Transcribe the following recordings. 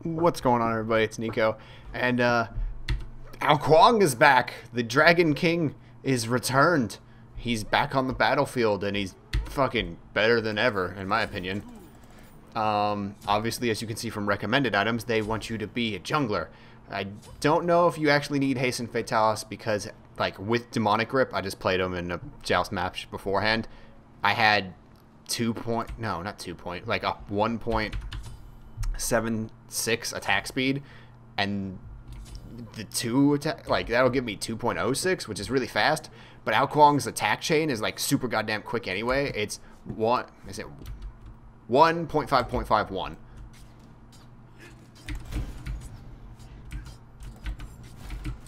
What's going on, everybody? It's Nico, and Kuang is back. The Dragon King is returned. He's back on the battlefield, and he's fucking better than ever, in my opinion. Obviously, as you can see from recommended items, they want you to be a jungler. I don't know if you actually need Hasten Fatalis because, like, with Demonic Grip, I just played him in a Joust match beforehand. I had like a 1.76 attack speed, and the 2 attack, like, that'll give me 2.06, which is really fast. But Ao Kuang's attack chain is like super goddamn quick anyway. It's 1.5.51.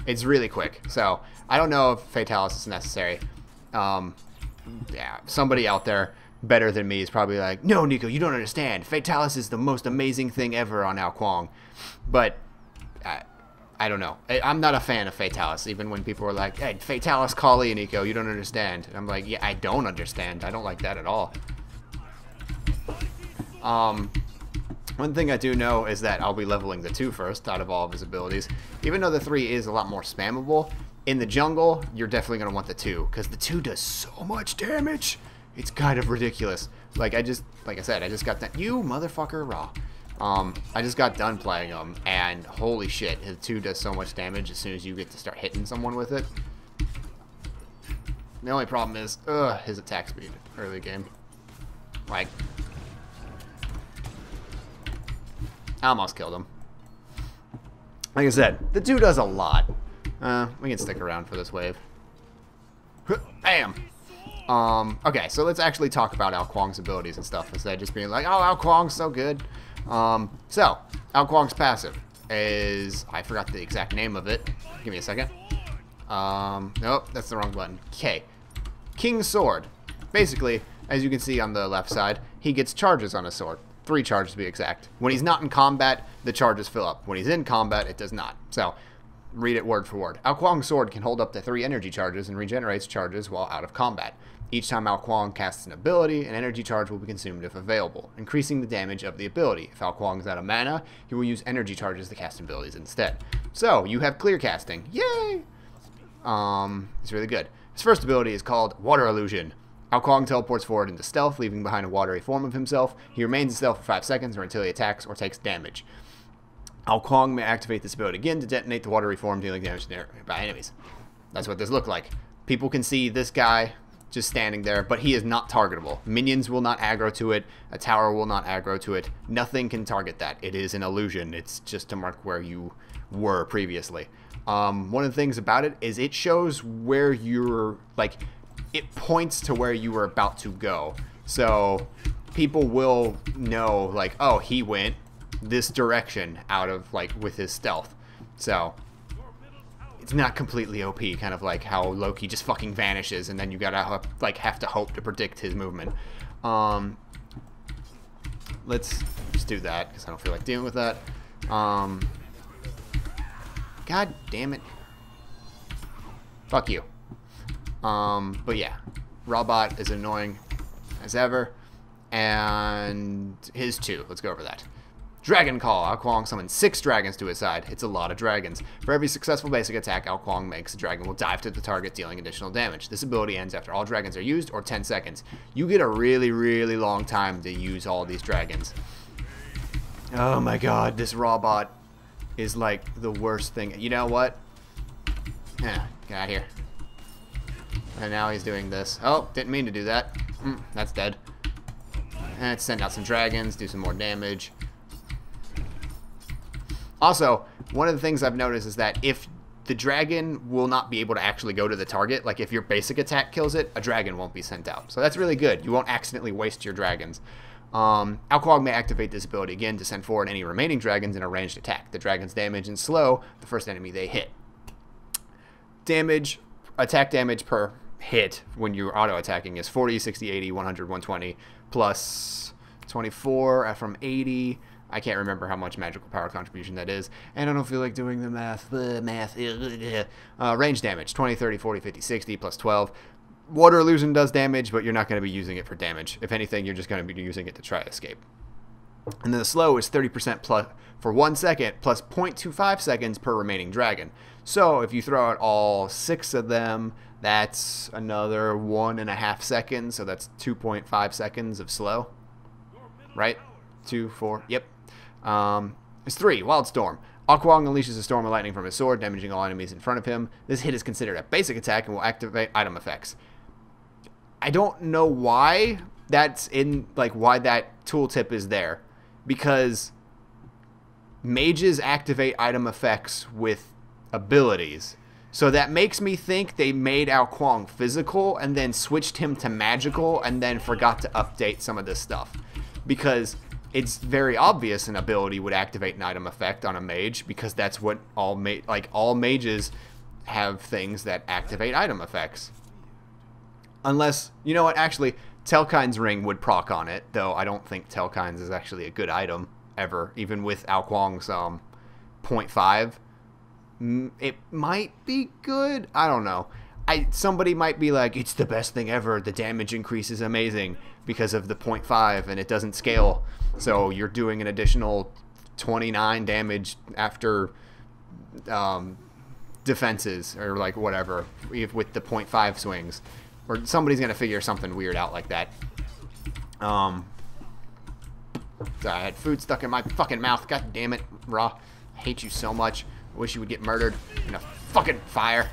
It's really quick, so I don't know if Fatalis is necessary. Yeah, somebody out there better than me is probably like, no, Nico, you don't understand. Fatalis is the most amazing thing ever on Ao Kuang. But I don't know. I'm not a fan of Fatalis, even when people are like, hey, Fatalis Kali, Nico, you don't understand. And I'm like, yeah, I don't understand. I don't like that at all. One thing I do know is that I'll be leveling the 2 first out of all of his abilities. Even though the 3 is a lot more spammable, in the jungle, you're definitely going to want the 2, because the 2 does so much damage. It's kind of ridiculous. Like I said, I just got that. You motherfucker, raw. I just got done playing him, and holy shit, his 2 does so much damage as soon as you get to start hitting someone with it. The only problem is, his attack speed early game. Like, I almost killed him. Like I said, the 2 does a lot. We can stick around for this wave. Bam! Okay, so let's actually talk about Ao Kuang's abilities and stuff instead of just being like, oh, Ao Kuang's so good. So, Ao Kuang's passive is, I forgot the exact name of it. Give me a second. Nope, that's the wrong button. Okay. King's Sword. Basically, as you can see on the left side, he gets charges on his sword. 3 charges to be exact. When he's not in combat, the charges fill up. When he's in combat, it does not. So, read it word for word. Ao Kuang's sword can hold up to 3 energy charges and regenerates charges while out of combat. Each time Ao Kuang casts an ability, an energy charge will be consumed if available, increasing the damage of the ability. If Ao Kuang is out of mana, he will use energy charges to cast abilities instead. So, you have clear casting. Yay! It's really good. His first ability is called Water Illusion. Ao Kuang teleports forward into stealth, leaving behind a watery form of himself. He remains in stealth for 5 seconds or until he attacks or takes damage. Ao Kuang may activate this ability again to detonate the watery form, dealing damage to nearby enemies. That's what this looked like. People can see this guy just standing there, but he is not targetable. Minions will not aggro to it. A tower will not aggro to it. Nothing can target that. It is an illusion. It's just to mark where you were previously. One of the things about it is it shows where you're, like, it points to where you were about to go. So people will know, like, oh, he went this direction out of, like, with his stealth. So it's not completely OP, kind of like how Loki just fucking vanishes and then you gotta like have to hope to predict his movement. Let's just do that because I don't feel like dealing with that. God damn it. Fuck you. But yeah, Robot is annoying as ever, and his 2. Let's go over that. Dragon Call. Ao Kuang summons 6 dragons to his side. It's a lot of dragons. For every successful basic attack Ao Kuang makes, a dragon will dive to the target, dealing additional damage. This ability ends after all dragons are used, or 10 seconds. You get a really, really long time to use all these dragons. Oh my god, this Robot is like the worst thing. You know what? Get out of here. And now he's doing this. Oh, didn't mean to do that. That's dead. And let's send out some dragons, do some more damage. Also, one of the things I've noticed is that if the dragon will not be able to actually go to the target, like if your basic attack kills it, a dragon won't be sent out. So that's really good. You won't accidentally waste your dragons. Ao Kuang may activate this ability again to send forward any remaining dragons in a ranged attack. The dragons damage and slow the first enemy they hit. Damage, attack damage per hit when you're auto-attacking is 40, 60, 80, 100, 120, plus 24 from 80. I can't remember how much magical power contribution that is, and I don't feel like doing the math. Range damage, 20, 30, 40, 50, 60, plus 12. Water Illusion does damage, but you're not going to be using it for damage. If anything, you're just going to be using it to try escape. And then the slow is 30% plus for 1 second plus 0.25 seconds per remaining dragon. So if you throw out all 6 of them, that's another 1.5 seconds. So that's 2.5 seconds of slow. Right? 2, 4. Yep. It's 3. Wild Storm. Kuang unleashes a storm of lightning from his sword, damaging all enemies in front of him. This hit is considered a basic attack and will activate item effects. I don't know why that's in, like, why that tooltip is there. Because mages activate item effects with abilities. So that makes me think they made Kuang physical and then switched him to magical and then forgot to update some of this stuff. Because it's very obvious an ability would activate an item effect on a mage, because that's what all mages have, things that activate item effects. Unless, you know what, actually, Telkine's Ring would proc on it, though I don't think Telkine's is actually a good item ever, even with Kuang's 0.5. It might be good. I don't know. Somebody might be like, it's the best thing ever. The damage increase is amazing because of the 0.5 and it doesn't scale. So you're doing an additional 29 damage after defenses or like whatever with the 0.5 swings. Or somebody's going to figure something weird out like that. I had food stuck in my fucking mouth. God damn it, Raw. I hate you so much. I wish you would get murdered in a fucking fire.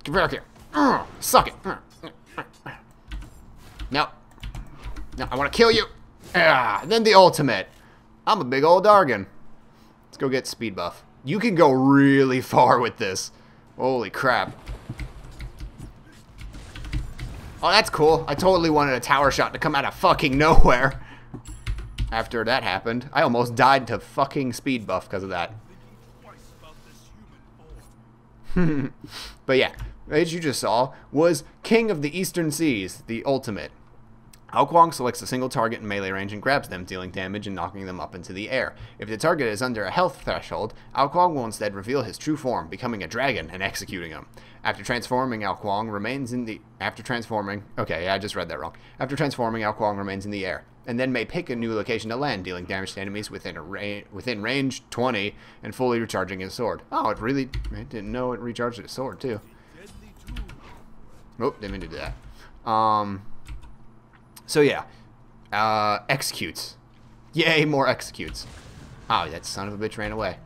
Get back here. Suck it. No. No, I want to kill you. Then the ultimate. I'm a big old Dargan. Let's go get speed buff. You can go really far with this. Holy crap. Oh, that's cool. I totally wanted a tower shot to come out of fucking nowhere. After that happened, I almost died to fucking speed buff because of that. But yeah, as you just saw, was King of the Eastern Seas, the ultimate. Kuang selects a single target in melee range and grabs them, dealing damage and knocking them up into the air. If the target is under a health threshold, Kuang will instead reveal his true form, becoming a dragon and executing him. After transforming, Kuang remains in the... Okay, yeah, I just read that wrong. After transforming, Kuang remains in the air, and then may pick a new location to land, dealing damage to enemies within range 20 and fully recharging his sword. Oh, I didn't know it recharged his sword, too. Nope, didn't mean to do that. So yeah, executes. Yay, more executes. Oh, that son of a bitch ran away.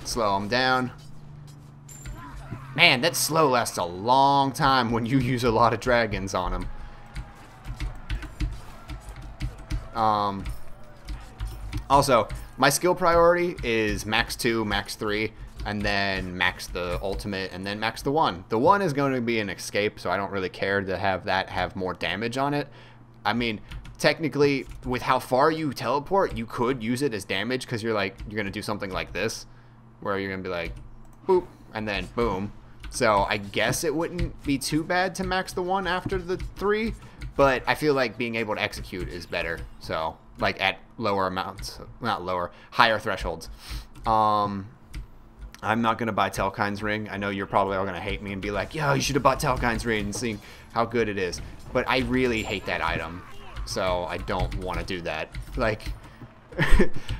Slow him down. Man, that slow lasts a long time when you use a lot of dragons on him. Also, my skill priority is max 2, max 3, and then max the ultimate, and then max the 1. The 1 is going to be an escape, so I don't really care to have that have more damage on it. I mean, technically, with how far you teleport, you could use it as damage, because you're going to do something like this, where you're going to be like, boop, and then boom. So I guess it wouldn't be too bad to max the 1 after the 3, but I feel like being able to execute is better. So, like at lower amounts, not lower, higher thresholds. I'm not going to buy Telkine's Ring. I know you're probably all going to hate me and be like, yo, you should have bought Telkine's Ring and seen how good it is. But I really hate that item, so I don't want to do that. Like,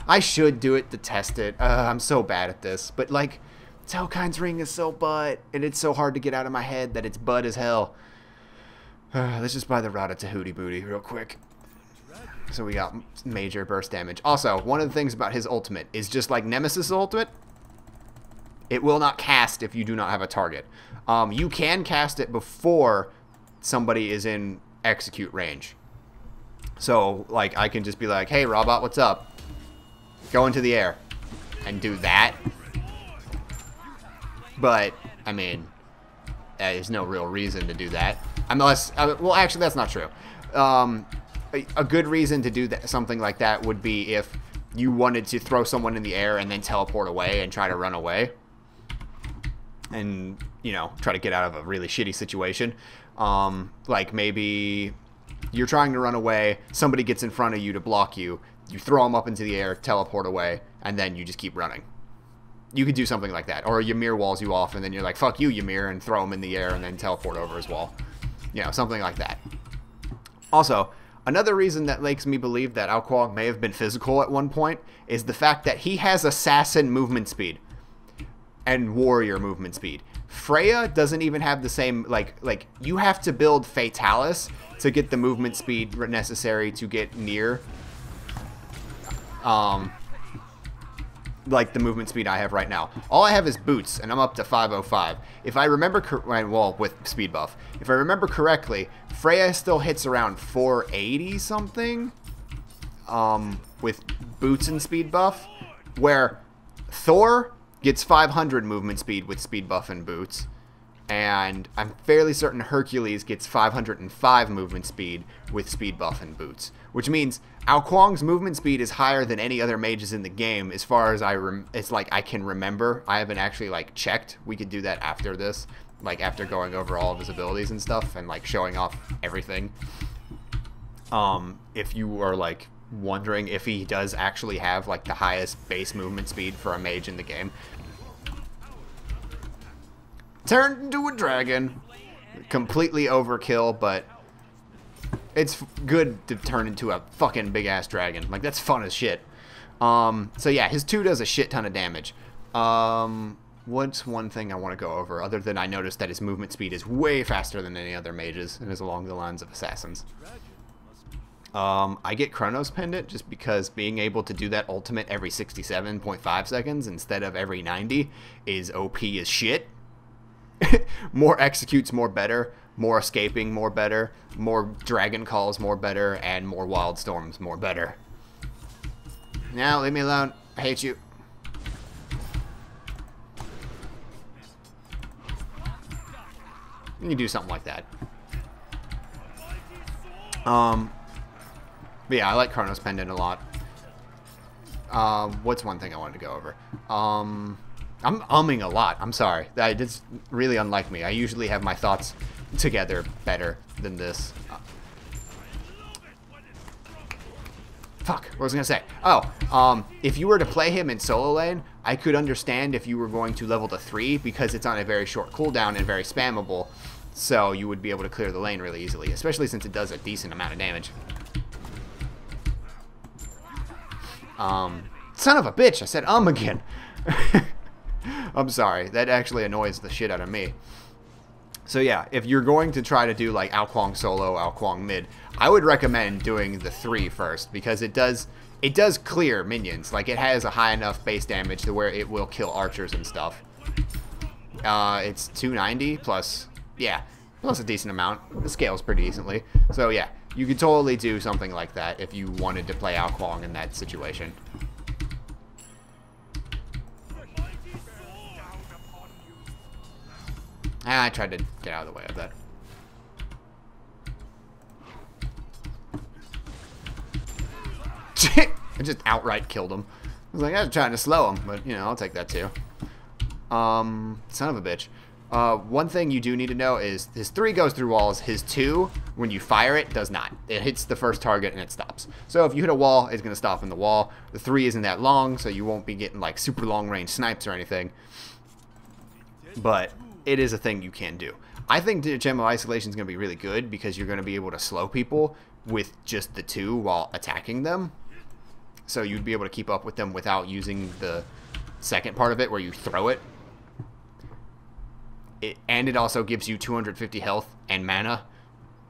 I should do it to test it. I'm so bad at this. But, like, Telkine's Ring is so butt, and it's so hard to get out of my head that it's butt as hell. Let's just buy the Rada Tahuti Booty real quick. So we got major burst damage. Also, one of the things about his ultimate is just like Nemesis' ultimate, it will not cast if you do not have a target. You can cast it before somebody is in execute range. So, like, I can just be like, hey, Robot, what's up? Go into the air and do that. But, I mean, there's no real reason to do that. Unless, well, actually, that's not true. A good reason to do something like that would be if you wanted to throw someone in the air and then teleport away and try to run away. And, you know, try to get out of a really shitty situation. Like, maybe you're trying to run away, somebody gets in front of you to block you, you throw them up into the air, teleport away, and then you just keep running. You could do something like that. Or Ymir walls you off, and then you're like, fuck you, Ymir, and throw him in the air, and then teleport over his wall. You know, something like that. Also, Another reason that makes me believe that Kuang may have been physical at one point is the fact that he has assassin movement speed and warrior movement speed. Freya doesn't even have the same, like you have to build Fatalis to get the movement speed necessary to get near like the movement speed I have right now. All I have is boots, and I'm up to 505. If I remember, well, with speed buff. If I remember correctly, Freya still hits around 480 something, with boots and speed buff, where Thor gets 500 movement speed with speed buff and boots, and I'm fairly certain Hercules gets 505 movement speed with speed buff and boots, which means Kuang's movement speed is higher than any other mages in the game as far as I can remember. I haven't actually like checked. We could do that after this, like after going over all of his abilities and stuff and like showing off everything. If you are like wondering if he does actually have like the highest base movement speed for a mage in the game. Turned into a dragon. Completely overkill, but it's good to turn into a fucking big-ass dragon. Like, that's fun as shit. So yeah, his 2 does a shit ton of damage. What's one thing I want to go over, other than I noticed that his movement speed is way faster than any other mages, and is along the lines of assassins. I get Chronos Pendant just because being able to do that ultimate every 67.5 seconds instead of every 90 is OP as shit. More executes, more better. More escaping, more better. More dragon calls, more better. And more wild storms, more better. Now, leave me alone. I hate you. You can do something like that. But yeah, I like Chronos Pendant a lot. What's one thing I wanted to go over? I'm umming a lot. I'm sorry. That's really unlike me. I usually have my thoughts together better than this. Fuck. What was I going to say? Oh, if you were to play him in solo lane, I could understand if you were going to level to 3 because it's on a very short cooldown and very spammable. So you would be able to clear the lane really easily, especially since it does a decent amount of damage. Son of a bitch. I said again. I'm sorry. That actually annoys the shit out of me. So yeah, if you're going to try to do like Kuang solo, Kuang mid, I would recommend doing the 3 first because it does clear minions. Like it has a high enough base damage to where it will kill archers and stuff. It's 290 plus, yeah, plus a decent amount. It scales pretty decently. So yeah, you could totally do something like that if you wanted to play Kuang in that situation. I tried to get out of the way of that. I just outright killed him. I was like, I was trying to slow him, but, you know, I'll take that too. Son of a bitch. One thing you do need to know is his 3 goes through walls. His 2, when you fire it, does not. It hits the first target and it stops. So if you hit a wall, it's going to stop in the wall. The 3 isn't that long, so you won't be getting, like, super long-range snipes or anything. But it is a thing you can do. I think Gem of Isolation is going to be really good because you're going to be able to slow people with just the 2 while attacking them. So you'd be able to keep up with them without using the second part of it where you throw it. And it also gives you 250 health and mana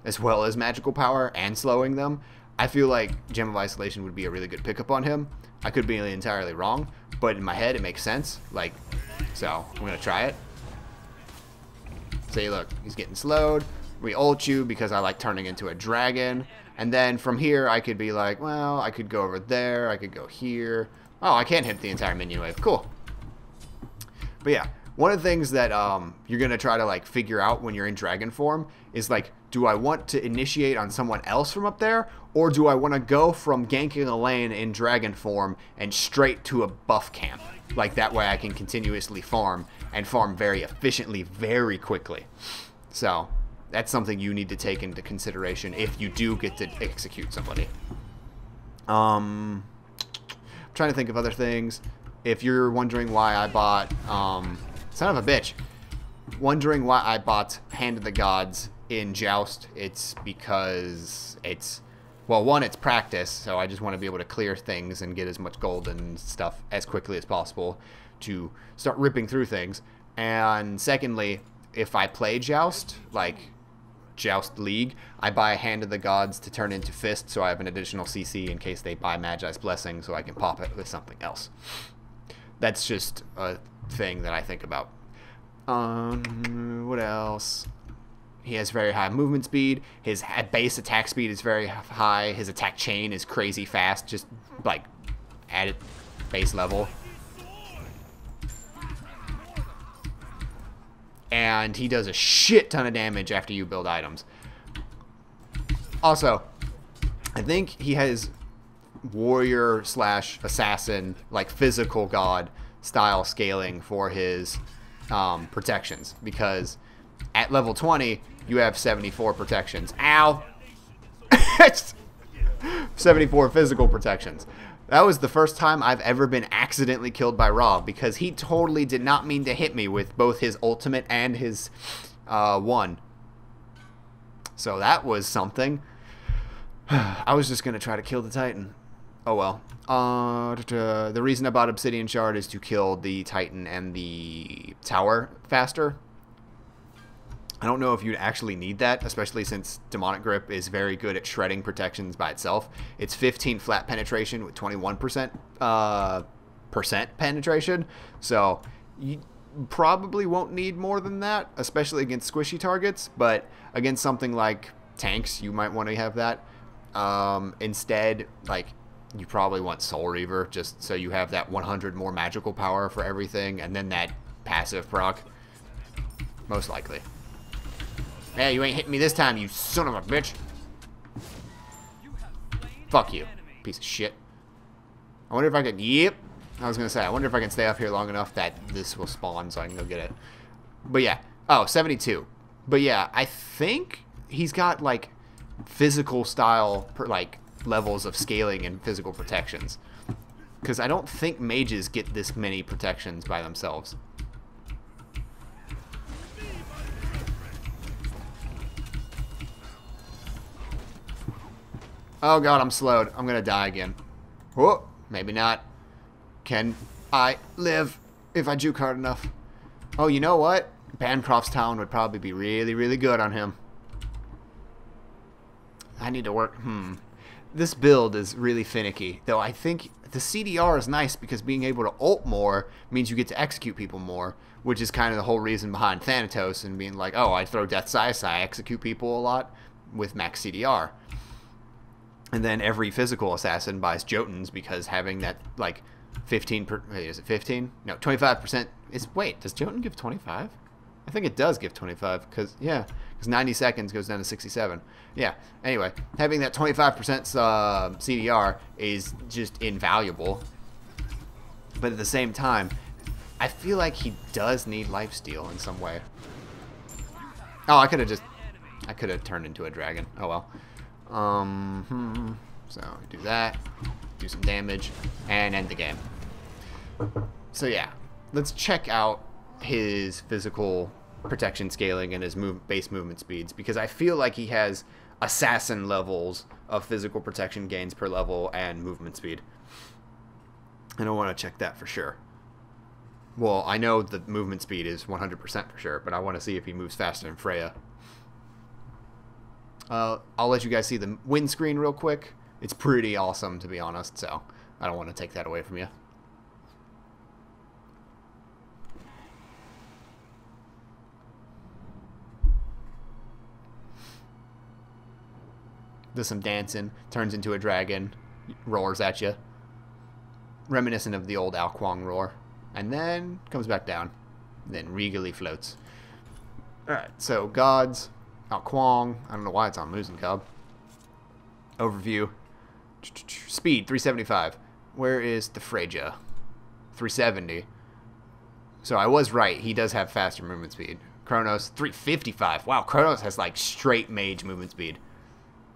as well as magical power and slowing them. I feel like Gem of Isolation would be a really good pickup on him. I could be entirely wrong, but in my head it makes sense. Like, so I'm going to try it. See, look, he's getting slowed. We ult you because I like turning into a dragon. And then from here, I could be like, well, I could go over there. I could go here. Oh, I can't hit the entire minion wave. Cool. But yeah, one of the things that you're going to try to like figure out when you're in dragon form is like, do I want to initiate on someone else from up there? Or do I want to go from ganking a lane in dragon form and straight to a buff camp? Like that way I can continuously farm and farm very efficiently, very quickly. So that's something you need to take into consideration if you do get to execute somebody. Trying to think of other things. If you're wondering why I bought, son of a bitch, wondering why I bought Hand of the Gods in Joust, it's because it's Well, one, it's practice, so I just want to be able to clear things and get as much gold and stuff as quickly as possible to start ripping through things. And secondly, if I play Joust, like Joust League, I buy a Hand of the Gods to turn into Fist, so I have an additional CC in case they buy Magi's Blessing, so I can pop it with something else. That's just a thing that I think about. What else? He has very high movement speed. His base attack speed is very high. His attack chain is crazy fast, just like at base level. And he does a shit ton of damage after you build items. Also, I think he has warrior / assassin, like physical god style scaling for his protections, because at level 20 you have 74 protections. Ow! 74 physical protections. That was the first time I've ever been accidentally killed by Rob, because he totally did not mean to hit me with both his ultimate and his one. So that was something. I was just going to try to kill the Titan. Oh well. The reason I bought Obsidian Shard is to kill the Titan and the tower faster. I don't know if you'd actually need that, especially since Demonic Grip is very good at shredding protections by itself. It's 15 flat penetration with 21% penetration, so you probably won't need more than that, especially against squishy targets, but against something like tanks, you might want to have that. Instead, like, you probably want Soul Reaver, just so you have that 100 more magical power for everything, and then that passive proc. Most likely. Hey, you ain't hitting me this time, you son of a bitch. Fuck you, piece of shit. I wonder if I could... Yep. I was going to say, I wonder if I can stay up here long enough that this will spawn so I can go get it. But yeah. Oh, 72. But yeah, I think he's got, like, physical style, like, levels of scaling and physical protections. Because I don't think mages get this many protections by themselves. Oh god, I'm slowed. I'm gonna die again. Whoa, maybe not. Can I live if I juke hard enough? Oh, you know what? Bancroft's Town would probably be really, really good on him. I need to work. This build is really finicky, though I think the CDR is nice because being able to ult more means you get to execute people more, which is kind of the whole reason behind Thanatos and being like, oh, I throw Death Size, I execute people a lot with max CDR. And then every physical assassin buys Jotuns because having that, like, 15 per... Wait, is it 15? No, 25% is... Wait, does Jotun give 25? I think it does give 25 because, yeah, because 90 seconds goes down to 67. Yeah, anyway, having that 25% CDR is just invaluable. But at the same time, I feel like he does need lifesteal in some way. Oh, I could have turned into a dragon. Oh well. So do that, do some damage, and end the game. So yeah, let's check out his physical protection scaling and his base movement speeds, because I feel like he has assassin levels of physical protection gains per level and movement speed. And I want to check that for sure. Well, I know the movement speed is 100% for sure, but I want to see if he moves faster than Freya. I'll let you guys see the win screen real quick. It's pretty awesome, to be honest, so I don't want to take that away from you. Does some dancing, turns into a dragon, roars at you. Reminiscent of the old Kuang roar. And then comes back down. Then regally floats. Alright, so gods... Kuang. I don't know why it's on Losing Cub. Overview. Speed, 375. Where is the Freya? 370. So I was right. He does have faster movement speed. Kronos, 355. Wow, Kronos has like straight mage movement speed.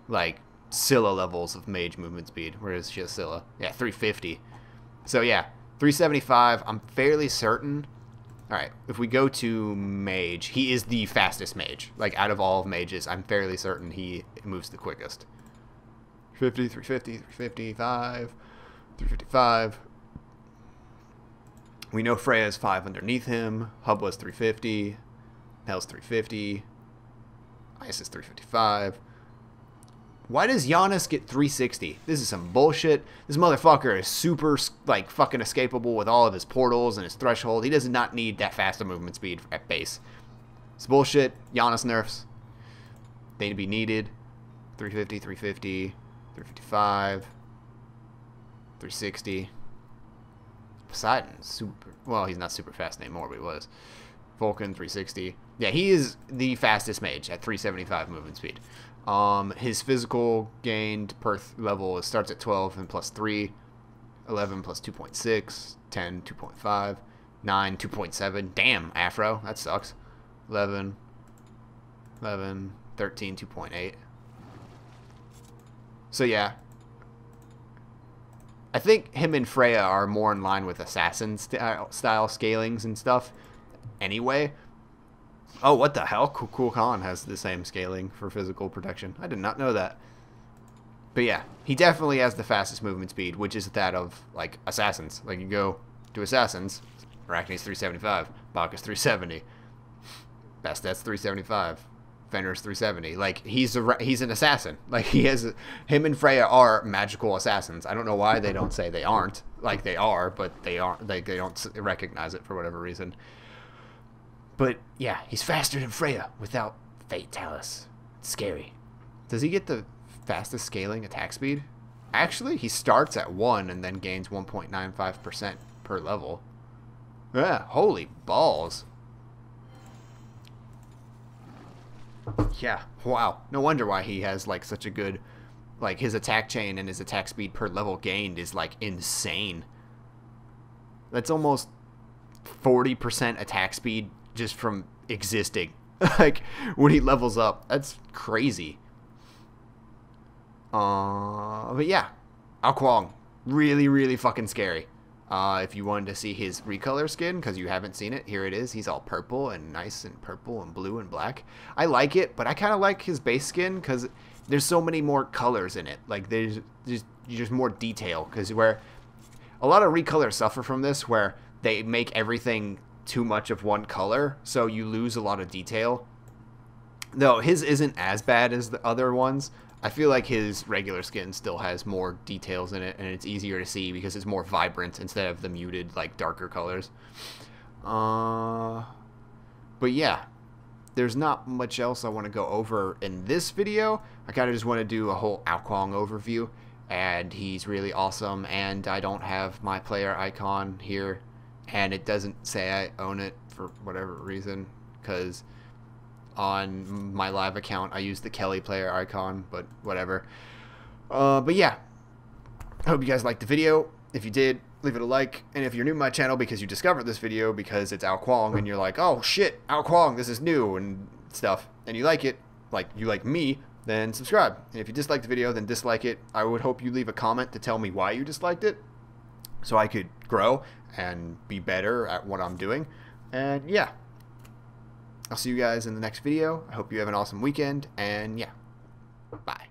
Like Scylla levels of mage movement speed. Where is she? Scylla? Yeah, 350. So yeah, 375. I'm fairly certain... Alright, if we go to mage, he is the fastest mage. Like, out of all of mages, I'm fairly certain he moves the quickest. 350, 350, 355, 355. We know Freya's 5 underneath him. Hub was 350. Hell's 350. Ice is 355. Why does Giannis get 360? This is some bullshit. This motherfucker is super, like, fucking escapable with all of his portals and his threshold. He does not need that fast a movement speed at base. It's bullshit. Giannis nerfs. They need to be needed. 350, 350, 355, 360. Poseidon's super... Well, he's not super fast anymore, but he was. Vulcan, 360. Yeah, he is the fastest mage at 375 movement speed. His physical gained per level starts at 12 and plus 3, 11 plus 2.6, 10, 2.5, 9, 2.7. Damn, Afro, that sucks. 11, 13, 2.8. So yeah, I think him and Freya are more in line with assassin style scalings and stuff. Anyway. Oh, what the hell? Kuang has the same scaling for physical protection. I did not know that. But yeah, he definitely has the fastest movement speed, which is that of, like, assassins. Like, you go to assassins, Arachne's 375, Bacchus 370, Bastet's 375, Fenrir's 370. Like, he's an assassin. Like, him and Freya are magical assassins. I don't know why they don't say they aren't. Like, they are, but they aren't. They don't recognize it for whatever reason. But, yeah, he's faster than Freya without Fatalis. It's scary. Does he get the fastest scaling attack speed? Actually, he starts at 1 and then gains 1.95% per level. Yeah, holy balls. Yeah, wow. No wonder why he has, like, such a good... Like, his attack chain and his attack speed per level gained is, like, insane. That's almost 40% attack speed just from existing. Like, when he levels up. That's crazy. But yeah. Kuang. Really, really fucking scary. If you wanted to see his recolor skin, because you haven't seen it, here it is. He's all purple and nice and purple and blue and black. I like it, but I kind of like his base skin because there's so many more colors in it. Like, there's just more detail. Because where a lot of recolors suffer from this, where they make everything too much of one color, so you lose a lot of detail. Though his isn't as bad as the other ones. I feel like his regular skin still has more details in it, and it's easier to see because it's more vibrant instead of the muted, like, darker colors. But yeah, there's not much else I want to go over in this video. I kind of just want to do a whole Kuang overview, and he's really awesome, and I don't have my player icon here, and it doesn't say I own it for whatever reason, because on my live account I use the Kelly player icon, but whatever. But yeah, I hope you guys liked the video. If you did, leave it a like, and if you're new to my channel because you discovered this video because it's Kuang and you're like, oh shit, Kuang, this is new and stuff, and you like it, like you like me, then subscribe. And if you dislike the video, then dislike it. I would hope you leave a comment to tell me why you disliked it, so I could grow and be better at what I'm doing. And yeah, I'll see you guys in the next video. I hope you have an awesome weekend, and yeah, bye.